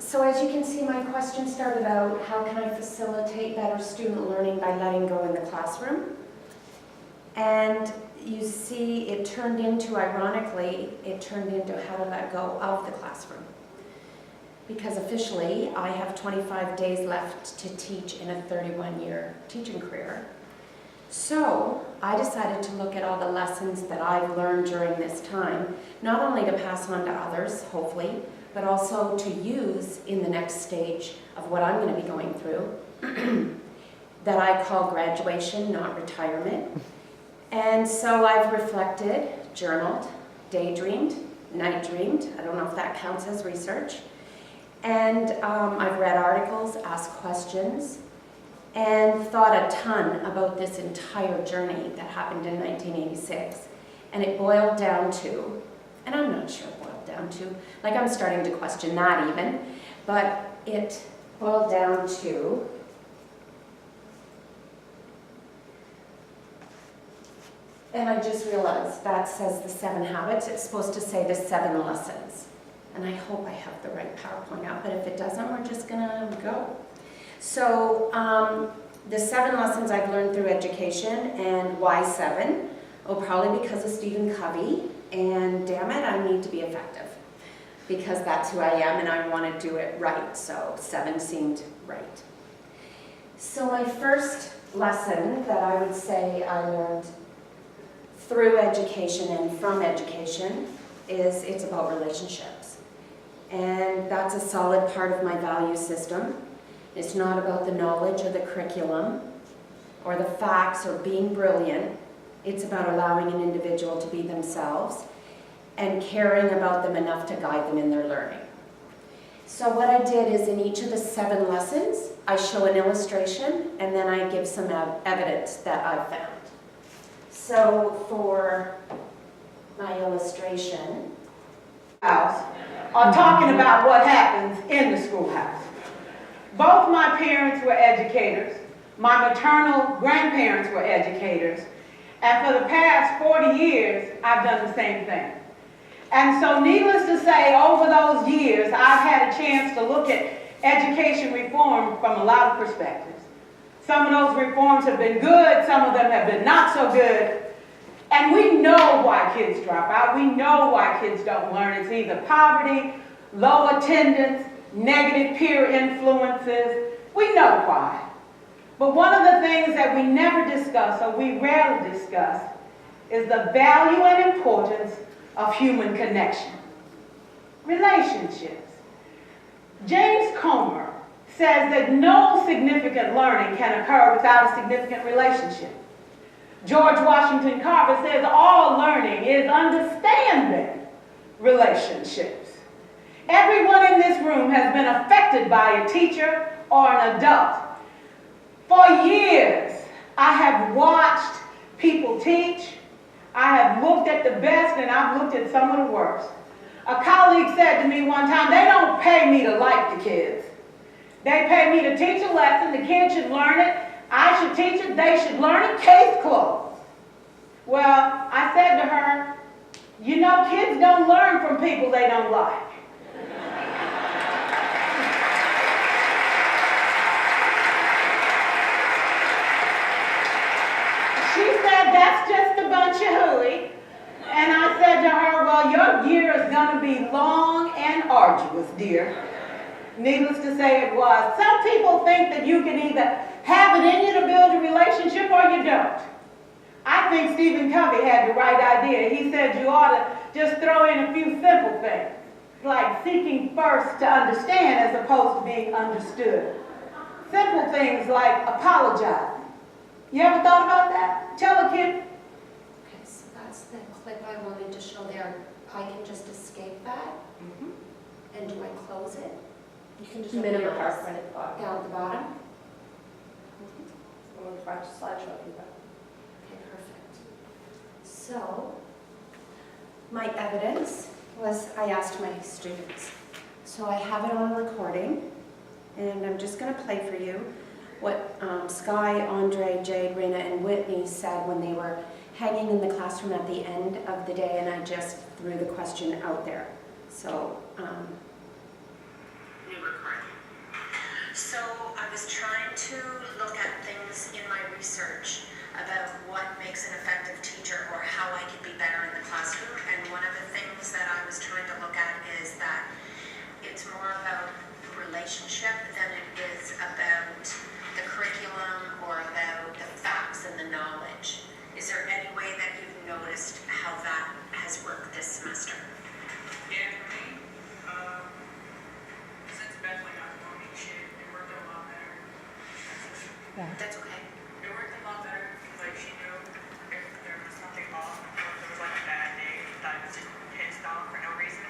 So as you can see, my question started out, how can I facilitate better student learning by letting go in the classroom? And you see it turned into, ironically, it turned into how to let go of the classroom. Because officially, I have 25 days left to teach in a 31-year teaching career. So I decided to look at all the lessons that I've learned during this time, not only to pass on to others, hopefully, but also to use in the next stage of what I'm going to be going through, that I call graduation, not retirement. And so I've reflected, journaled, daydreamed, night dreamed. I don't know if that counts as research. And I've read articles, asked questions, and thought a ton about this entire journey that happened in 1986. And it boiled down to, and I'm not sure it boiled down to, like I'm starting to question that even, but it boiled down to and I just realized that says the 7 habits. It's supposed to say the 7 lessons. And I hope I have the right PowerPoint out, but if it doesn't, we're just gonna go. So the 7 lessons I've learned through education, and why 7? Oh, probably because of Stephen Covey, and damn it, I need to be effective. Because that's who I am and I want to do it right, so 7 seemed right. So my first lesson that I would say I learned through education and from education is it's about relationships. And that's a solid part of my value system. It's not about the knowledge or the curriculum or the facts or being brilliant. It's about allowing an individual to be themselves and caring about them enough to guide them in their learning. So what I did is in each of the 7 lessons, I show an illustration and then I give some evidence that I've found. So for my illustration, are talking about what happens in the schoolhouse. Both my parents were educators. My maternal grandparents were educators. And for the past 40 years, I've done the same thing. And so needless to say, over those years, I've had a chance to look at education reform from a lot of perspectives. Some of those reforms have been good, some of them have been not so good. And we know why kids drop out. We know why kids don't learn. It's either poverty, low attendance, negative peer influences. We know why. But one of the things that we never discuss, or we rarely discuss, is the value and importance of human connection. Relationships. James Comer says that no significant learning can occur without a significant relationship. George Washington Carver says all learning is understanding relationships. Everyone in this room has been affected by a teacher or an adult. For years, I have watched people teach. I have looked at the best and I've looked at some of the worst. A colleague said to me one time, they don't pay me to like the kids. They pay me to teach a lesson, the kids should learn it, I should teach it, they should learn it, case closed. Well, I said to her, you know, kids don't learn from people they don't like. She said, that's just a bunch of hooey. And I said to her, well, your year is going to be long and arduous, dear. Needless to say, it was. Some people think that you can either have it in you to build a relationship or you don't. I think Stephen Covey had the right idea. He said you ought to just throw in a few simple things, like seeking first to understand as opposed to being understood. Simple things like apologizing. You ever thought about that? Tell a kid. okay, so that's the clip I wanted to show there. I can just escape that. And do I close it? You can just open your Minimize. PowerPoint at the bottom. Down at the bottom? Or the front slideshow if you got. Okay, perfect. So, my evidence was I asked my students. So I have it on recording, and I'm just going to play for you what Sky, Andre, Jade, Rena, and Whitney said when they were hanging in the classroom at the end of the day, and I just threw the question out there. So, New That's okay. It worked a lot better. Like, she knew if there was something off, or if there was like a bad day, that I was just pissed off for no reason.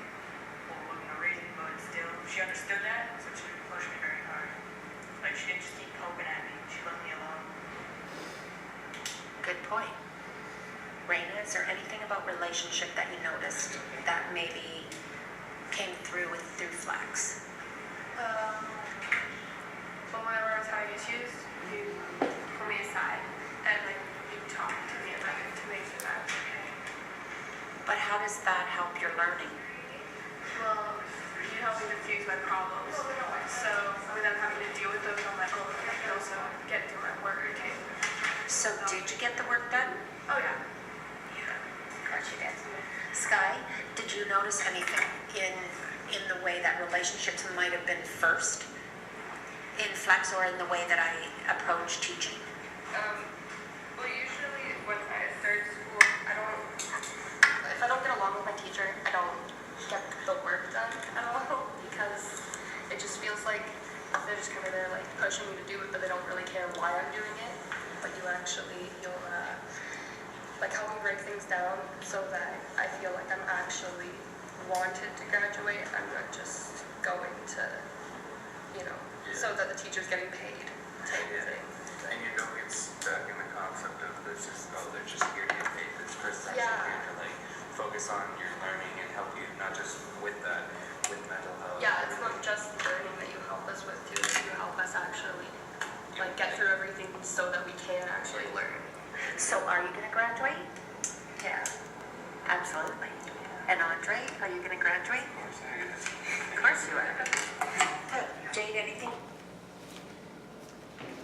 Well, wasn't no reason, but still, she understood that, so she didn't push me very hard. Like, she didn't just keep poking at me. She left me alone. Good point. Raina, is there anything about relationship that you noticed that maybe came through Flex? But when I was having issues, you pull me aside and like you talk to me about it to make sure that I'm okay. But how does that help your learning? Well, you help me diffuse my problems. So when I'm having to deal with those, I'm like, oh, I can also get through my work, okay? So did you get the work done? Oh yeah. Of course you did. Sky, did you notice anything in the way that relationships might have been first in Flex or in the way that I approach teaching? Well, usually when I start school, if I don't get along with my teacher, I don't get the work done at all because it just feels like they're just kind of there like pushing me to do it, but they don't really care why I'm doing it. But you'll like help me break things down so that I feel like I'm actually wanted to graduate. I'm not just going to, so that the teacher's getting paid type of thing. And you don't get stuck in the concept of they're just here to get paid. This person's actually here to like focus on your learning and help you not just with that, with mental health. Yeah, it's not just learning that you help us with too. You help us actually like get through everything so that we can actually learn. So are you going to graduate? Yeah, absolutely. And Andre, are you going to graduate? Of course you are. Good. Jade, anything?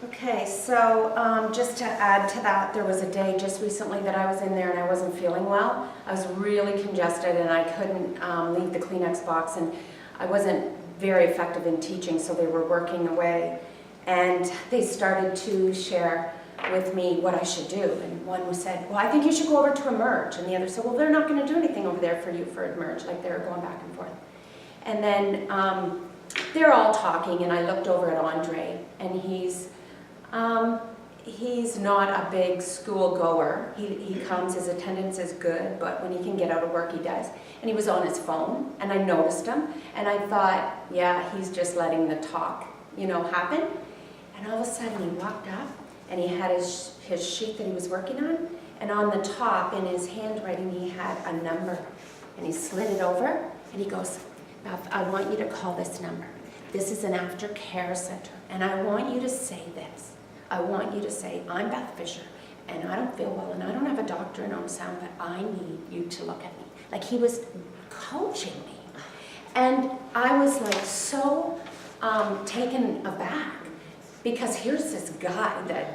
Okay, so just to add to that, there was a day just recently that I was in there and I wasn't feeling well. I was really congested and I couldn't leave the Kleenex box, and I wasn't very effective in teaching, so they were working away. And they started to share with me what I should do. And one said, well, I think you should go over to Emerge. And the other said, well, they're not going to do anything over there for you for Emerge. Like they were going back and forth. And then they're all talking, and I looked over at Andre, and he's not a big school goer. He comes, his attendance is good, but when he can get out of work, he does. And he was on his phone, and I noticed him, and I thought, yeah, he's just letting the talk, happen. And all of a sudden, he walked up, and he had his sheet that he was working on the top, in his handwriting, he had a number. And he slid it over, and he goes, Beth, I want you to call this number. This is an aftercare center, and I want you to say this. I want you to say, I'm Beth Fisher, and I don't feel well, and I don't have a doctor in Old Sound, but I need you to look at me. Like he was coaching me. And I was like so taken aback, because here's this guy that,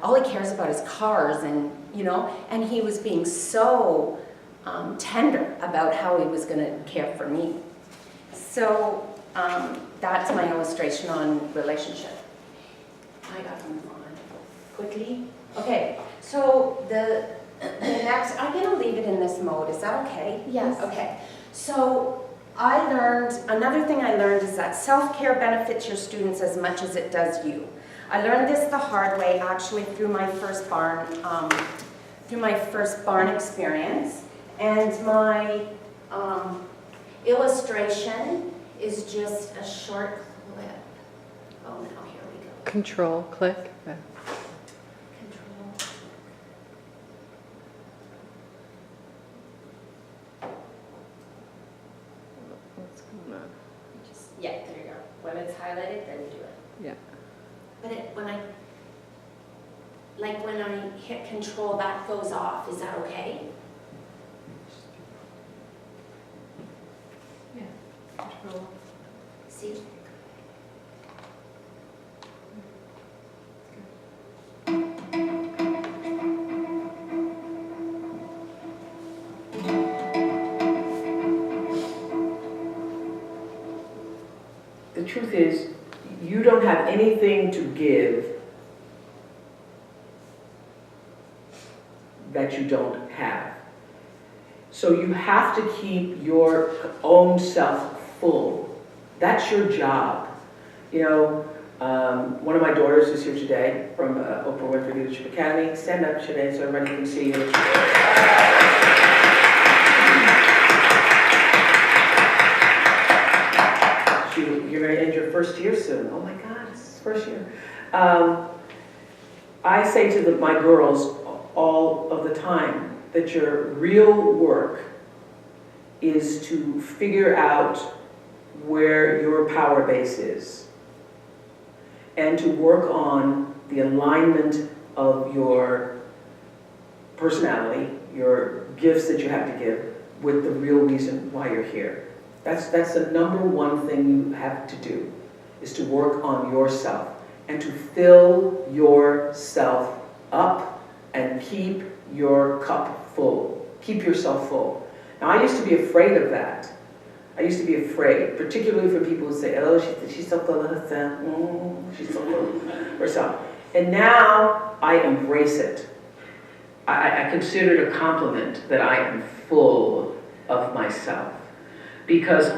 all he cares about is cars, and, and he was being so tender about how he was going to care for me. So that's my illustration on relationship. I got to move on quickly. Okay, so the next, I'm going to leave it in this mode. Is that okay? Yes. Okay, so another thing I learned is that self-care benefits your students as much as it does you. I learned this the hard way, actually, through my first barn experience. And my illustration is just a short clip. Oh, now here we go. Control, click. Control. What's going on? Yeah, there you go. When it's highlighted, then you do it. Yeah. But when I hit control, that goes off. Is that okay? Yeah. Control. See? The truth is, you don't have anything to give that you don't have. So you have to keep your own self full. That's your job. One of my daughters is here today from Oprah Winfrey Leadership Academy. Stand up, Sinead, so everybody can see you. You're going to end your first year soon. Oh my God, it's first year. I say to my girls all of the time that your real work is to figure out where your power base is and to work on the alignment of your personality, your gifts that you have to give, with the real reason why you're here. That's the number one thing you have to do, is to work on yourself and to fill yourself up and keep your cup full. Keep yourself full. Now, I used to be afraid of that. I used to be afraid, particularly for people who say, oh, she's so full of herself. She's so full of herself. And now I embrace it. I consider it a compliment that I am full of myself. Because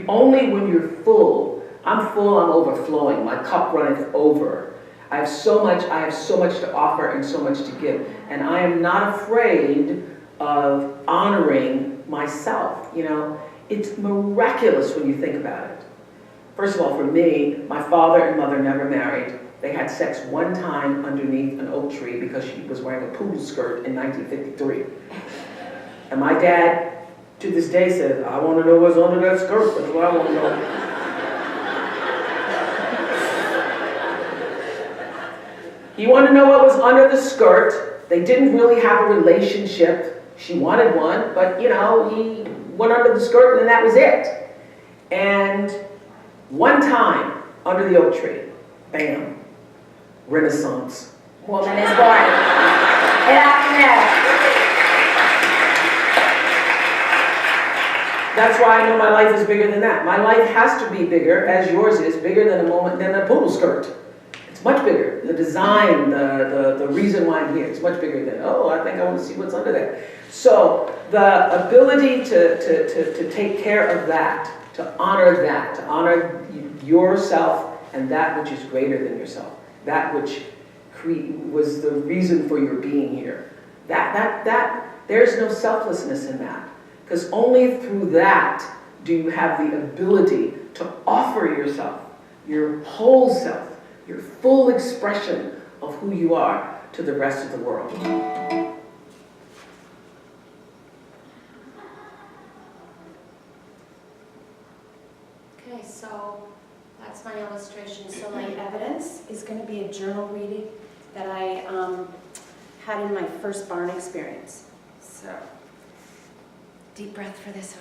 only when you're full, I'm overflowing, my cup runneth over. I have so much to offer and so much to give. And I am not afraid of honoring myself. You know, it's miraculous when you think about it. First of all, for me, my father and mother never married. They had sex one time underneath an oak tree because she was wearing a poodle skirt in 1953. And my dad, to this day, says, I want to know what's under that skirt. That's what I want to know. He wanted to know what was under the skirt. They didn't really have a relationship. She wanted one, but you know, he went under the skirt and then that was it. And one time, under the oak tree, bam, Renaissance. Woman is born. It happened there. That's why I know my life is bigger than that. My life has to be bigger, as yours is, bigger than a poodle skirt. It's much bigger. The design, the reason why I'm here, it's much bigger than, oh, I think I want to see what's under there. So the ability to take care of that, to honor yourself and that which is greater than yourself, that which was the reason for your being here. There's no selflessness in that. Because only through that do you have the ability to offer yourself, your whole self, your full expression of who you are to the rest of the world. Okay, so that's my illustration. So my evidence is going to be a journal reading that I had in my first barn experience. So, deep breath for this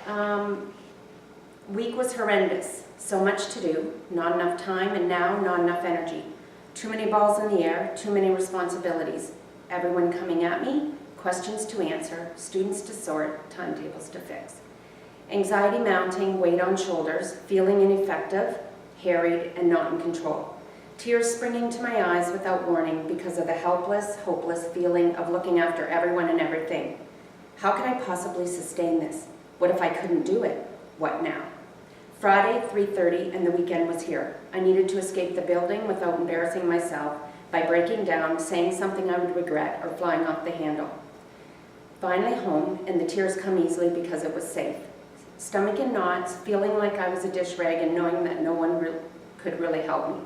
one. Week was horrendous. So much to do, not enough time, and now not enough energy. Too many balls in the air, too many responsibilities. Everyone coming at me, questions to answer, students to sort, timetables to fix. Anxiety mounting, weight on shoulders, feeling ineffective, harried, and not in control. Tears springing to my eyes without warning because of the helpless, hopeless feeling of looking after everyone and everything. How could I possibly sustain this? What if I couldn't do it? What now? Friday, 3:30, and the weekend was here. I needed to escape the building without embarrassing myself by breaking down, saying something I would regret, or flying off the handle. Finally home, and the tears come easily because it was safe. Stomach in knots, feeling like I was a dish rag and knowing that no one could really help me.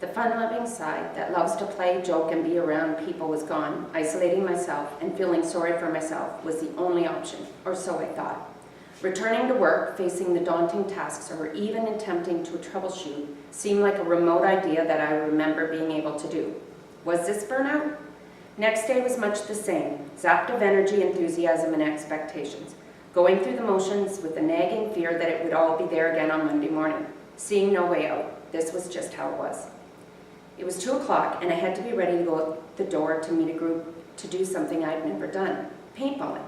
The fun-loving side that loves to play, joke, and be around people was gone. Isolating myself and feeling sorry for myself was the only option, or so I thought. Returning to work, facing the daunting tasks, or even attempting to troubleshoot seemed like a remote idea that I remember being able to do. Was this burnout? Next day was much the same, zapped of energy, enthusiasm, and expectations. Going through the motions with the nagging fear that it would all be there again on Monday morning. Seeing no way out. This was just how it was. It was 2 o'clock, and I had to be ready to go out the door to meet a group to do something I'd never done, paintballing.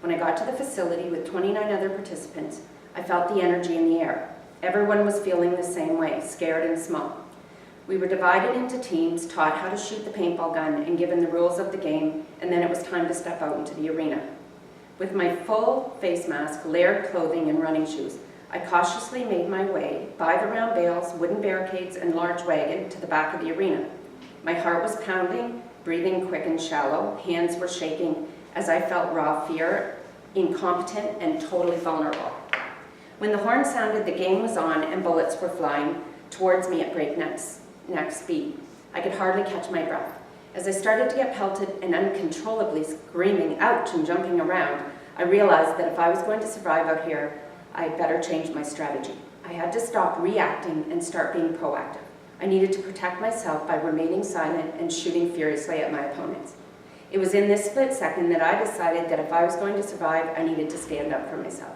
When I got to the facility with 29 other participants, I felt the energy in the air. Everyone was feeling the same way, scared and small. We were divided into teams, taught how to shoot the paintball gun, and given the rules of the game, and then it was time to step out into the arena. With my full face mask, layered clothing, and running shoes, I cautiously made my way by the round bales, wooden barricades, and large wagon to the back of the arena. My heart was pounding, breathing quick and shallow, hands were shaking as I felt raw fear, incompetent, and totally vulnerable. When the horn sounded, the game was on and bullets were flying towards me at breakneck speed. I could hardly catch my breath. As I started to get pelted and uncontrollably screaming ouch and jumping around, I realized that if I was going to survive out here, I'd better change my strategy. I had to stop reacting and start being proactive. I needed to protect myself by remaining silent and shooting furiously at my opponents. It was in this split second that I decided that if I was going to survive, I needed to stand up for myself.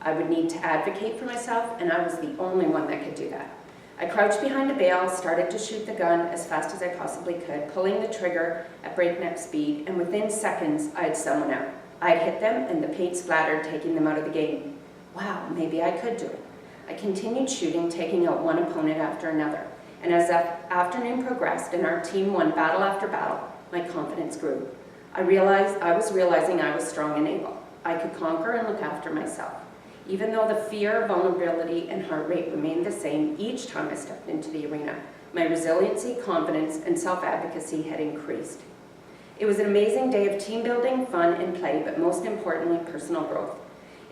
I would need to advocate for myself, and I was the only one that could do that. I crouched behind a bale, started to shoot the gun as fast as I possibly could, pulling the trigger at breakneck speed, and within seconds, I had someone out. I had hit them, and the paint splattered, taking them out of the game. Wow, maybe I could do it. I continued shooting, taking out one opponent after another. And as the afternoon progressed and our team won battle after battle, my confidence grew. I was realizing I was strong and able. I could conquer and look after myself. Even though the fear, vulnerability, and heart rate remained the same each time I stepped into the arena, my resiliency, confidence, and self-advocacy had increased. It was an amazing day of team building, fun, and play, but most importantly, personal growth.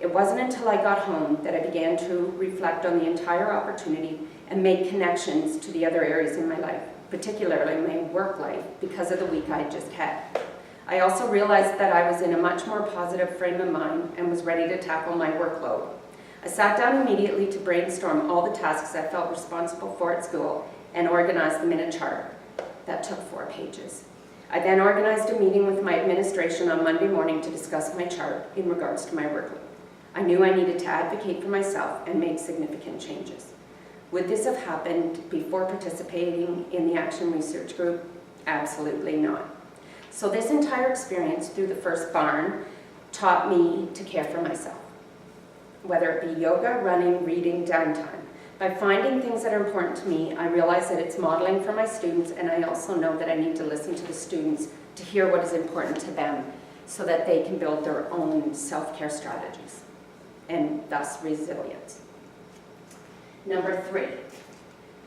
It wasn't until I got home that I began to reflect on the entire opportunity and make connections to the other areas in my life, particularly my work life, because of the week I had just had. I also realized that I was in a much more positive frame of mind and was ready to tackle my workload. I sat down immediately to brainstorm all the tasks I felt responsible for at school and organized them in a chart that took 4 pages. I then organized a meeting with my administration on Monday morning to discuss my chart in regards to my workload. I knew I needed to advocate for myself and make significant changes. Would this have happened before participating in the Action Research Group? Absolutely not. So this entire experience through the first barn taught me to care for myself, whether it be yoga, running, reading, downtime. By finding things that are important to me, I realize that it's modeling for my students, and I also know that I need to listen to the students to hear what is important to them so that they can build their own self-care strategies and thus resilience. Number 3,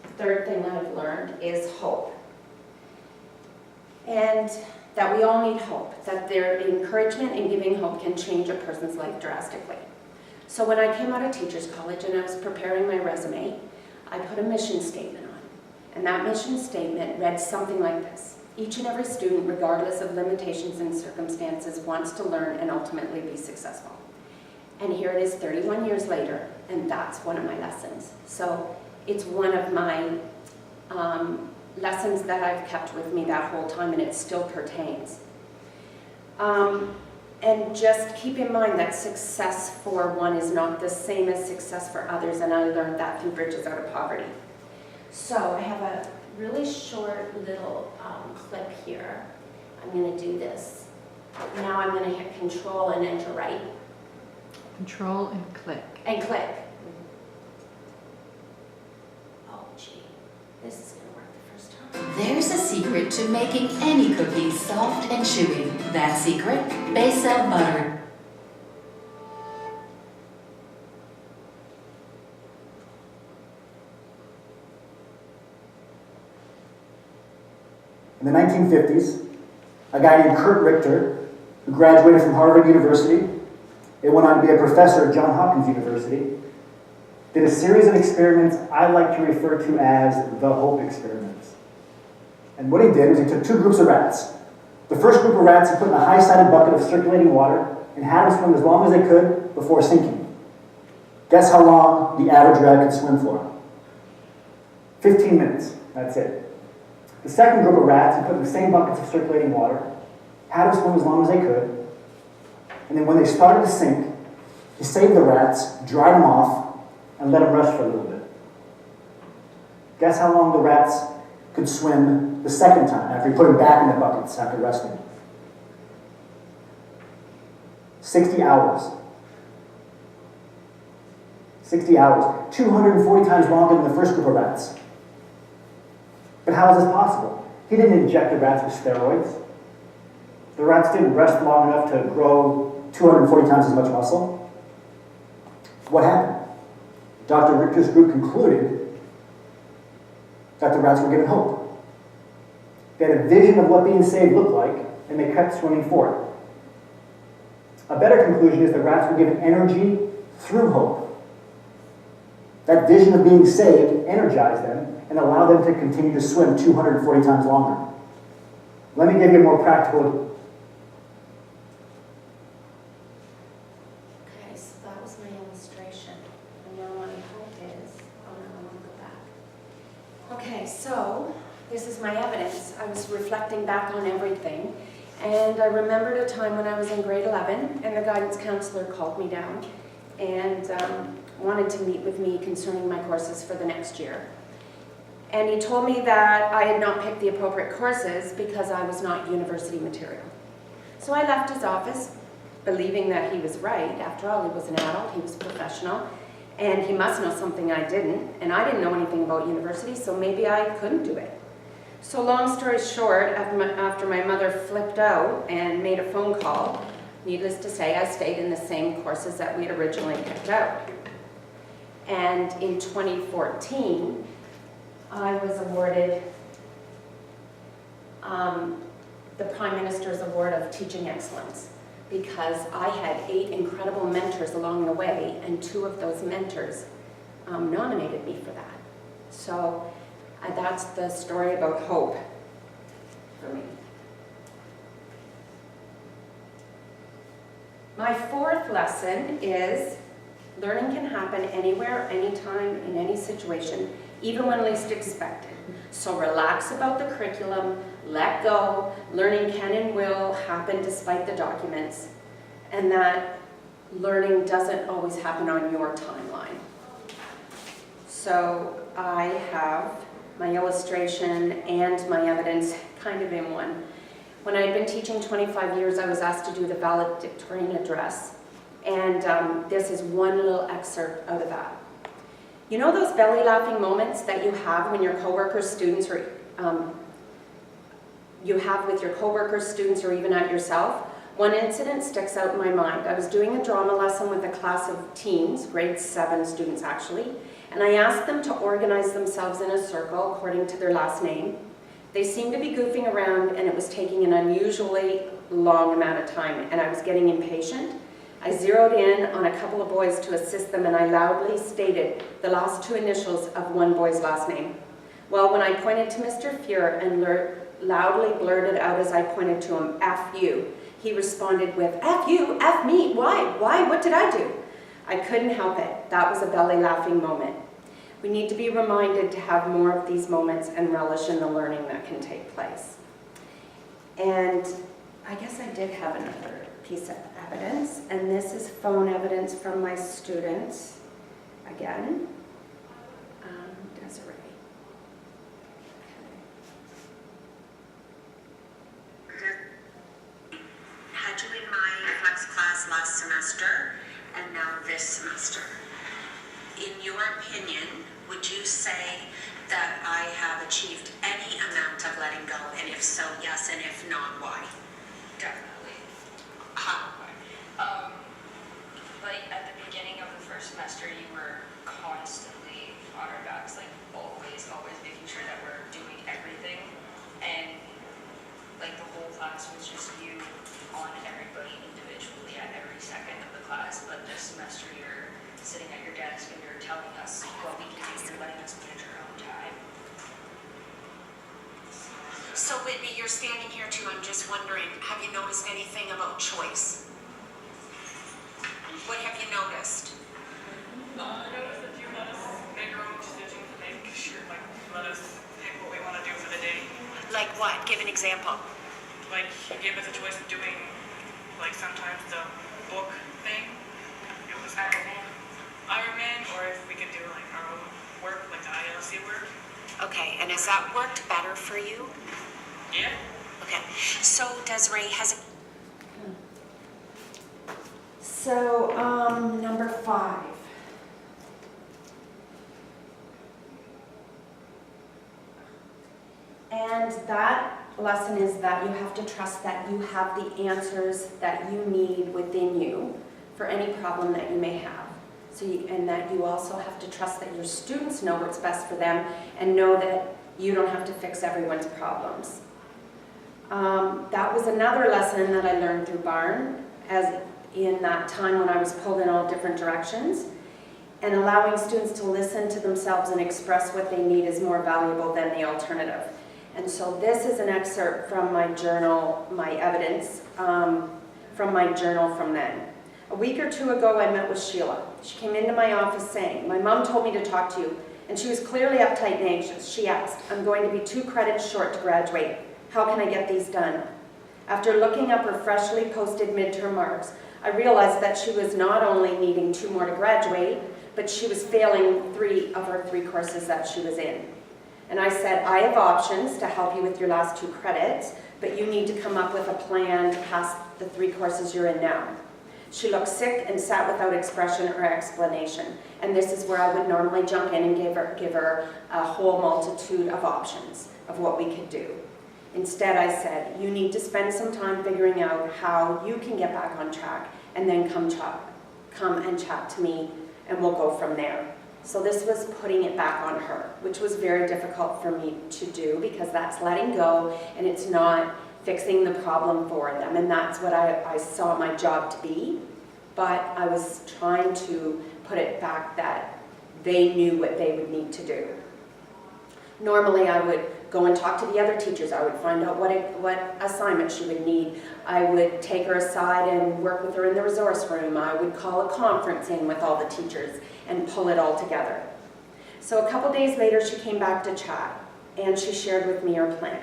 the third thing I've learned is hope. And that we all need hope, that their encouragement and giving hope can change a person's life drastically. So when I came out of Teachers College and I was preparing my resume, I put a mission statement on. And that mission statement read something like this: each and every student, regardless of limitations and circumstances, wants to learn and ultimately be successful. And here it is 31 years later, and that's one of my lessons. So it's one of my lessons that I've kept with me that whole time, and it still pertains. And just keep in mind that success for one is not the same as success for others, and I learned that through Bridges Out of Poverty. So I have a really short little clip here. I'm going to do this. Now I'm going to hit Control and enter right. Control and click. And click. Oh, gee. This is going to work the first time. There's a secret to making any cookies soft and chewy. That secret? Basil butter. In the 1950s, a guy named Kurt Richter, who graduated from Harvard University and went on to be a professor at Johns Hopkins University, did a series of experiments I like to refer to as the hope experiments. And what he did was he took 2 groups of rats. The first group of rats he put in a high-sided bucket of circulating water and had them swim as long as they could before sinking. Guess how long the average rat could swim for? 15 minutes. That's it. The second group of rats he put in the same buckets of circulating water, had them swim as long as they could, and then when they started to sink, he saved the rats, dried them off, and let them rest for a little bit. Guess how long the rats could swim the second time after he put them back in the buckets after resting? 60 hours. 60 hours. 240 times longer than the first group of rats. But how is this possible? He didn't inject the rats with steroids. The rats didn't rest long enough to grow 240 times as much muscle. What happened? Dr. Richter's group concluded that the rats were given hope. They had a vision of what being saved looked like, and they kept swimming forward. A better conclusion is that rats were given energy through hope. That vision of being saved energized them and allowed them to continue to swim 240 times longer. Let me give you a more practical. Okay, so that was my illustration. And now my hope is, oh no, I want to go back. Okay, so this is my evidence. I was reflecting back on everything. And I remembered a time when I was in grade 11 and the guidance counselor called me down and wanted to meet with me concerning my courses for the next year. And he told me that I had not picked the appropriate courses because I was not university material. So I left his office believing that he was right. After all, he was an adult, he was a professional, and he must know something I didn't, and I didn't know anything about university, so maybe I couldn't do it. So long story short, after my mother flipped out and made a phone call, needless to say, I stayed in the same courses that we had originally picked out. And in 2014, I was awarded the Prime Minister's Award of Teaching Excellence because I had 8 incredible mentors along the way, and 2 of those mentors nominated me for that. So that's the story about hope for me. My 4th lesson is learning can happen anywhere, anytime, in any situation, even when least expected. So relax about the curriculum, let go, learning can and will happen despite the documents, and that learning doesn't always happen on your timeline. So I have my illustration and my evidence kind of in one. When I had been teaching 25 years, I was asked to do the valedictorian address, and this is one little excerpt out of that. You know those belly laughing moments that you have when your coworkers, students, or you have with your coworkers, students, or even at yourself? One incident sticks out in my mind. I was doing a drama lesson with a class of teens, grade 7 students actually, and I asked them to organize themselves in a circle according to their last name. They seemed to be goofing around, and it was taking an unusually long amount of time, and I was getting impatient. I zeroed in on a couple of boys to assist them, and I loudly stated the last 2 initials of one boy's last name. Well, when I pointed to Mr. Fuhr and loudly blurted out as I pointed to him, F you, he responded with, F you, F me, why, what did I do? I couldn't help it. That was a belly laughing moment. We need to be reminded to have more of these moments and relish in the learning that can take place. And I guess I did have another piece of evidence, and this is phone evidence from my students. Again, Desiree. Had you in my flex class last semester and now this semester. In your opinion, would you say that I have achieved any amount of letting go? And if so, yes, and if not, why? Definitely. How? Like at the beginning of the first semester, you were constantly on our backs, like always making sure that we're doing everything. And like the whole class was just you on everybody individually at every second of the class. But this semester, you're sitting at your desk and you're telling us what we can do. You're letting us manage our own time. So Whitney, you're standing here too. I'm just wondering, have you noticed anything about choice? What have you noticed? I noticed that you let us make our own decisions and make sure, like, let us pick what we want to do for the day. Like what? Give an example. Like, you gave us a choice of doing, like, sometimes the book thing. It was Iron Man, or if we could do, like, our own work, like the ILC work. Okay, and has that worked better for you? Yeah. Okay, so Desiree, has it... So, number 5. And that lesson is that you have to trust that you have the answers that you need within you for any problem that you may have. And that you also have to trust that your students know what's best for them and know that you don't have to fix everyone's problems. That was another lesson that I learned through Barn, as in that time when I was pulled in all different directions. And allowing students to listen to themselves and express what they need is more valuable than the alternative. And so this is an excerpt from my journal, my evidence, from my journal from then. A week or two ago, I met with Sheila. She came into my office saying, "My mom told me to talk to you," and she was clearly uptight and anxious. She asked, "I'm going to be 2 credits short to graduate. How can I get these done?" After looking up her freshly posted midterm marks, I realized that she was not only needing 2 more to graduate, but she was failing 3 of her 3 courses that she was in. And I said, "I have options to help you with your last 2 credits, but you need to come up with a plan to pass the 3 courses you're in now." She looked sick and sat without expression or explanation. And this is where I would normally jump in and give her a whole multitude of options of what we could do. Instead, I said, "You need to spend some time figuring out how you can get back on track, and then come and chat to me, and we'll go from there." So this was putting it back on her, which was very difficult for me to do, because that's letting go, and it's not fixing the problem for them. And that's what I saw my job to be. But I was trying to put it back that they knew what they would need to do. Normally, I would go and talk to the other teachers. I would find out what assignment she would need. I would take her aside and work with her in the resource room. I would call a conference in with all the teachers and pull it all together. So a couple days later, she came back to chat, and she shared with me her plan.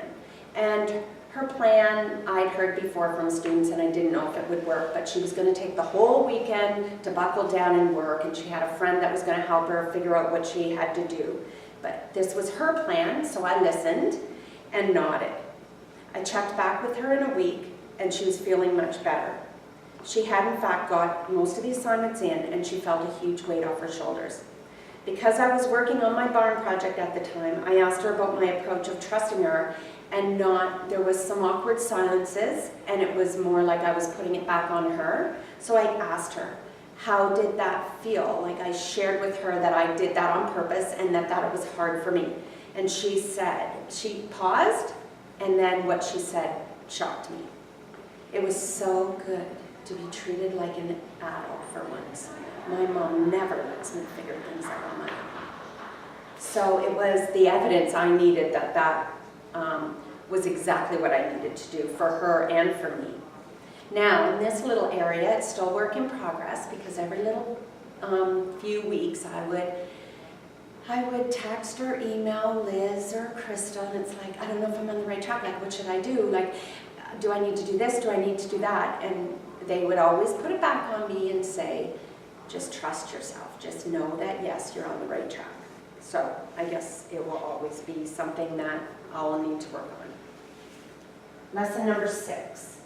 And her plan, I'd heard before from students, and I didn't know if it would work, but she was going to take the whole weekend to buckle down and work, and she had a friend that was going to help her figure out what she had to do. But this was her plan, so I listened and nodded. I checked back with her in a week, and she was feeling much better. She had, in fact, got most of the assignments in, and she felt a huge weight off her shoulders. Because I was working on my barn project at the time, I asked her about my approach of trusting her, and there was some awkward silences, and it was more like I was putting it back on her. So I asked her, how did that feel? Like I shared with her that I did that on purpose and that it was hard for me. And she said, she paused, and then what she said shocked me. It was so good to be treated like an adult for once. My mom never lets me figure things out on my own. So it was the evidence I needed that was exactly what I needed to do for her and for me. Now, in this little area, it's still work in progress, because every little few weeks I would text or email Liz or Crystal, and it's like, I don't know if I'm on the right track, like what should I do? Like, do I need to do this? Do I need to do that? And they would always put it back on me and say, just trust yourself. Just know that, yes, you're on the right track. So I guess it will always be something that I'll need to work on. Lesson number 6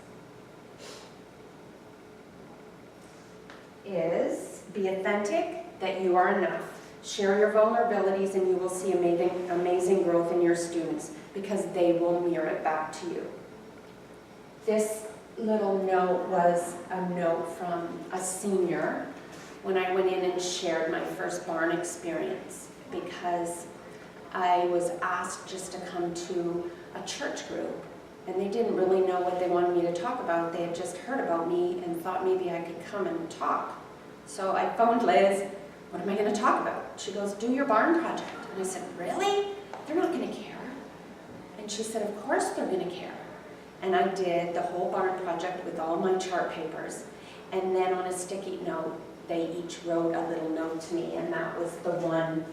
is be authentic, that you are enough. Share your vulnerabilities, and you will see amazing growth in your students, because they will mirror it back to you. This little note was a note from a senior when I went in and shared my first barn experience, because I was asked just to come to a church group, and they didn't really know what they wanted me to talk about. They had just heard about me and thought maybe I could come and talk. So I phoned Liz, what am I going to talk about? She goes, do your barn project. And I said, really? They're not going to care. And she said, of course they're going to care. And I did the whole barn project with all my chart papers. And then on a sticky note, they each wrote a little note to me, and that was the one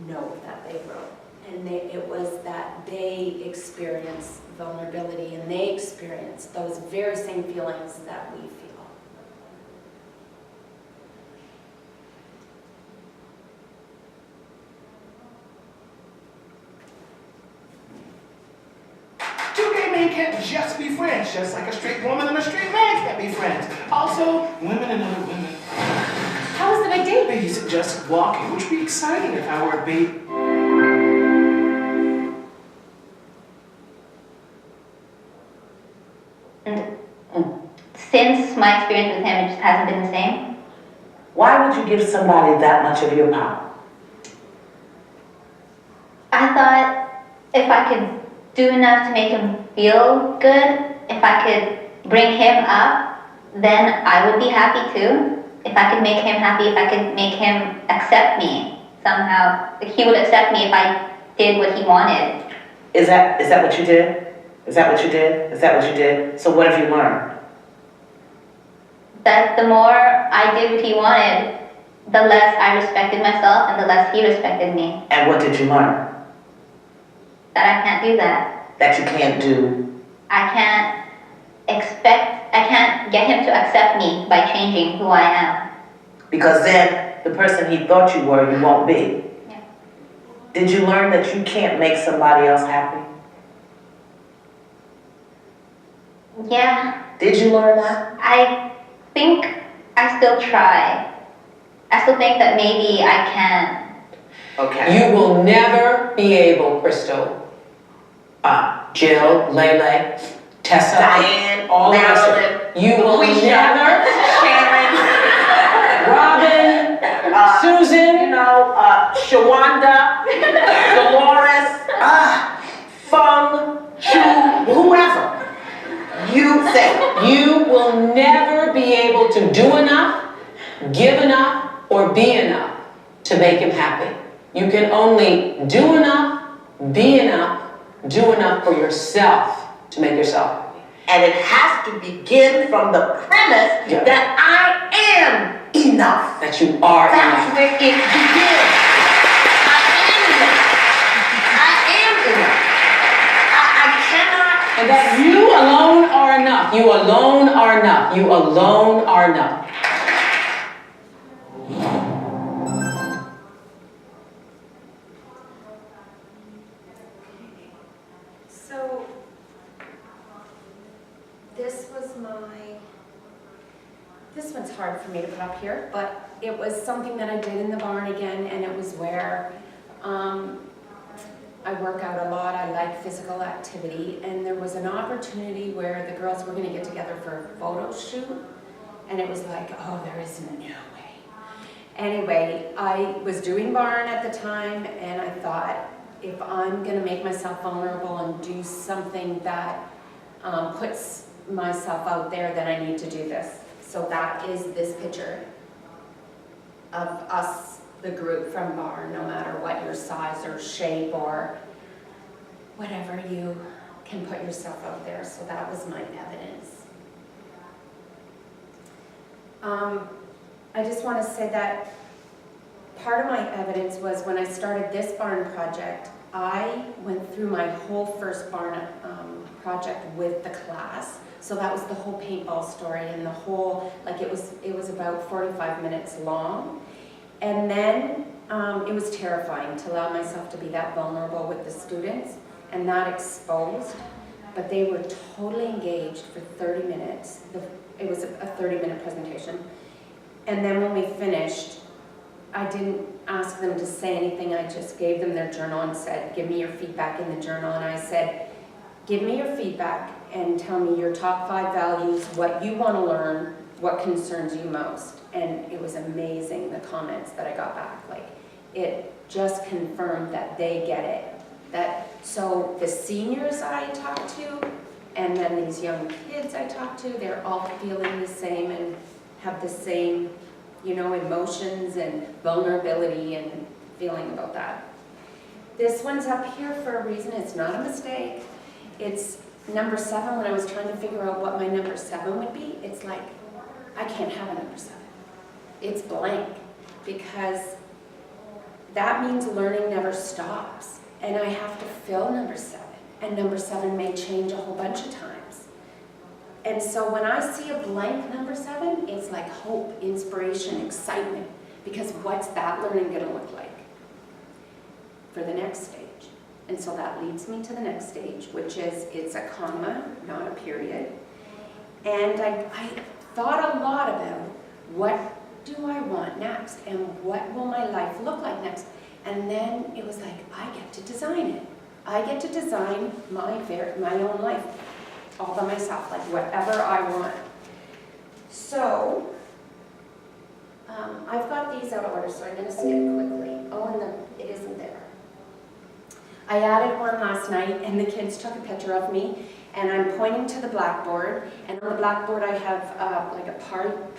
note that they wrote. And it was that they experienced vulnerability, and they experienced those very same feelings that we feel. Two gay men can't just be friends, just like a straight woman and a straight man can't be friends. Also, women and other women. How was the big date? He's just walking, which would be exciting if I were a baby. And since my experience with him, it just hasn't been the same. Why would you give somebody that much of your power? I thought if I could do enough to make him feel good, if I could bring him up, then I would be happy too. If I could make him happy, if I could make him accept me somehow, he would accept me if I did what he wanted. Is that what you did? Is that what you did? Is that what you did? So what have you learned? That the more I did what he wanted, the less I respected myself and the less he respected me. And what did you learn? That I can't do that. That you can't do? I can't get him to accept me by changing who I am. Because then the person he thought you were, you won't be. Yeah. Did you learn that you can't make somebody else happy? Yeah. Did you learn that? I think I still try. I still think that maybe I can. Okay. You will never be able, Crystal, Jill, Lele, Tessa, Diane, all the rest of Marilyn, it. You will Lucretia, never, Sharon, Robin, Susan, Shawanda, Dolores, Fung, Chu, whoever. You say. you will never be able to do enough, give enough, or be enough to make him happy. You can only do enough, be enough, do enough for yourself to make yourself happy. And it has to begin from the premise that I am enough. That you are That's enough. where it begins. I am enough. I cannot. And that you alone are enough. You alone are enough. You alone are enough. So, this one's hard for me to put up here, but it was something that I did in the barn again, and it was where I work out a lot, I like physical activity, and there was an opportunity where the girls were gonna get together for a photo shoot, and it was like, oh, there is no way. Anyway, I was doing barn at the time, and I thought, if I'm gonna make myself vulnerable and do something that puts myself out there, then I need to do this. So that is this picture of us, the group from barn, no matter what your size or shape or whatever, you can put yourself out there. So that was my evidence. I just want to say that part of my evidence was when I started this barn project, I went through my whole first barn project with the class. So that was the whole paintball story and the whole, like it was about 45 minutes long. And then it was terrifying to allow myself to be that vulnerable with the students and not exposed, but they were totally engaged for 30 minutes. It was a 30-minute presentation. And then when we finished, I didn't ask them to say anything. I just gave them their journal and said, give me your feedback in the journal. And I said, give me your feedback and tell me your top 5 values, what you want to learn, what concerns you most. And it was amazing, the comments that I got back. Like, it just confirmed that they get it. So the seniors I talked to, and then these young kids I talked to, they're all feeling the same and have the same, emotions and vulnerability and feeling about that. This one's up here for a reason. It's not a mistake. It's number 7. When I was trying to figure out what my number 7 would be, it's like, I can't have a number 7. It's blank, because that means learning never stops. And I have to fill number 7. And number 7 may change a whole bunch of times. And so when I see a blank number 7, it's like hope, inspiration, excitement. Because what's that learning going to look like for the next stage? And so that leads me to the next stage, which is it's a comma, not a period. And I thought a lot about what do I want next and what will my life look like next. And then it was like, I get to design it. I get to design my own life all by myself, like whatever I want. So I've got these out of order, so I'm going to skip quickly. Oh, and it isn't there. I added one last night, and the kids took a picture of me, and I'm pointing to the blackboard, and on the blackboard I have like a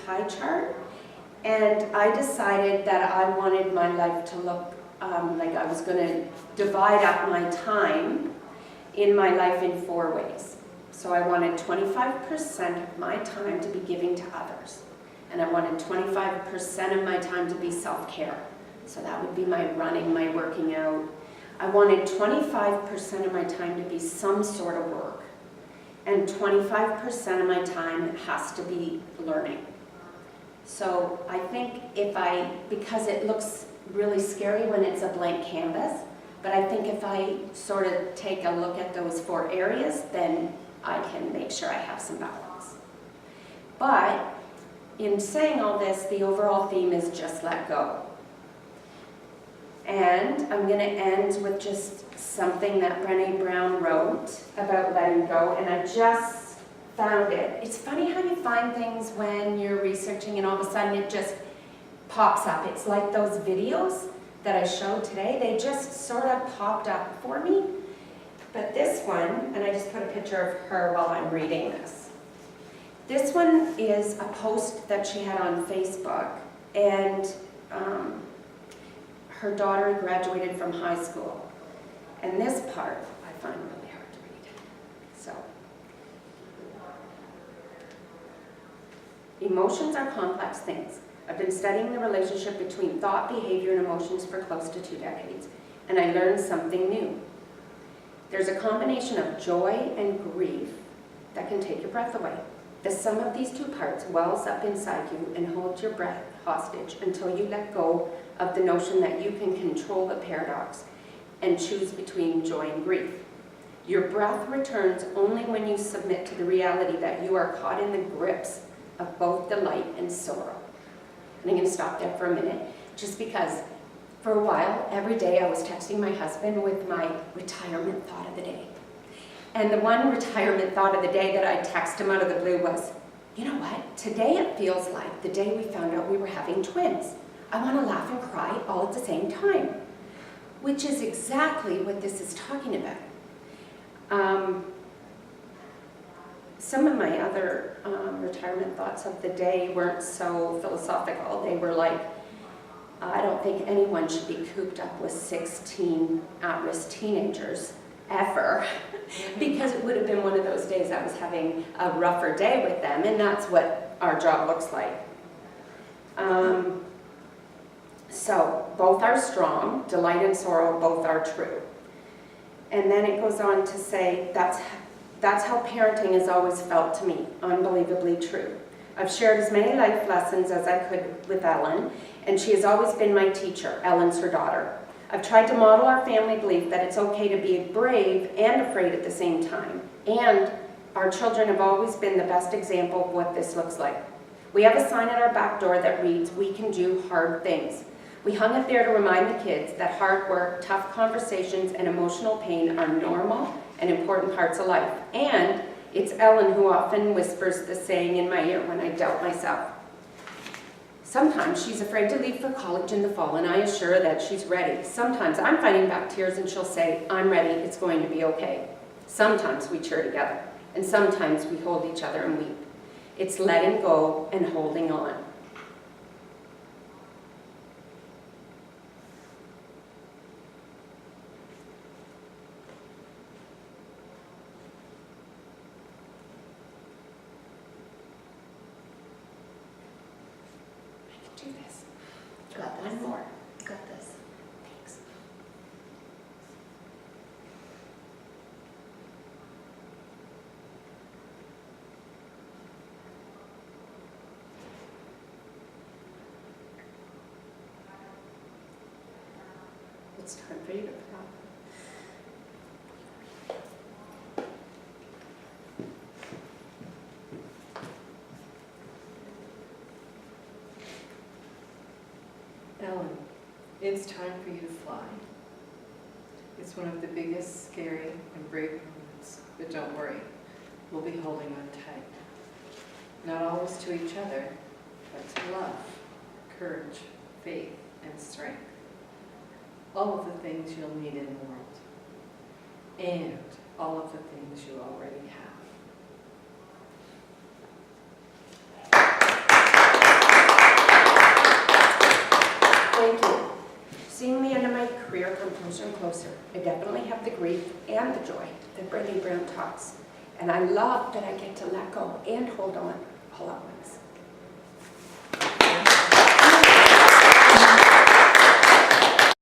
pie chart, and I decided that I wanted my life to look like I was going to divide up my time in my life in 4 ways. So I wanted 25% of my time to be giving to others. And I wanted 25% of my time to be self-care. So that would be my running, my working out. I wanted 25% of my time to be some sort of work. And 25% of my time has to be learning. So I think because it looks really scary when it's a blank canvas, but I think if I sort of take a look at those 4 areas, then I can make sure I have some balance. But in saying all this, the overall theme is just let go. And I'm going to end with just something that Brené Brown wrote about letting go, and I just found it. It's funny how you find things when you're researching and all of a sudden it just pops up. It's like those videos that I showed today. They just sort of popped up for me. But this one, and I just put a picture of her while I'm reading this. This one is a post that she had on Facebook, and her daughter graduated from high school. And this part I find really hard to read. So, emotions are complex things. I've been studying the relationship between thought, behavior, and emotions for close to 2 decades, and I learned something new. There's a combination of joy and grief that can take your breath away. The sum of these 2 parts wells up inside you and holds your breath hostage until you let go of the notion that you can control the paradox and choose between joy and grief. Your breath returns only when you submit to the reality that you are caught in the grips of both delight and sorrow. And I'm going to stop there for a minute, just because for a while, every day I was texting my husband with my retirement thought of the day. And the one retirement thought of the day that I texted him out of the blue was, you know what, today it feels like the day we found out we were having twins. I want to laugh and cry all at the same time, which is exactly what this is talking about. Some of my other retirement thoughts of the day weren't so philosophical. They were like, I don't think anyone should be cooped up with 16 at-risk teenagers ever, because it would have been one of those days I was having a rougher day with them, and that's what our job looks like. So both are strong, delight and sorrow both are true. And then it goes on to say, that's how parenting has always felt to me, unbelievably true. I've shared as many life lessons as I could with Ellen, and she has always been my teacher. Ellen's her daughter. I've tried to model our family belief that it's okay to be brave and afraid at the same time. And our children have always been the best example of what this looks like. We have a sign at our back door that reads, "We can do hard things." We hung it there to remind the kids that hard work, tough conversations, and emotional pain are normal and important parts of life. And it's Ellen who often whispers the saying in my ear when I doubt myself. Sometimes she's afraid to leave for college in the fall, and I assure her that she's ready. Sometimes I'm fighting back tears and she'll say, "I'm ready, it's going to be okay." Sometimes we cheer together, and sometimes we hold each other and weep. It's letting go and holding on. Do this. Got this. One more. Got this. Thanks. It's time for you to pop. Ellen, it's time for you to fly. It's one of the biggest, scary, and brave moments, but don't worry, we'll be holding on tight. Not always to each other, but to love, courage, faith, and strength. All of the things you'll need in the world. And all of the things you already have. Thank you. Seeing the end of my career come closer and closer, I definitely have the grief and the joy that Brene Brown talks. And I love that I get to let go and hold on all at once.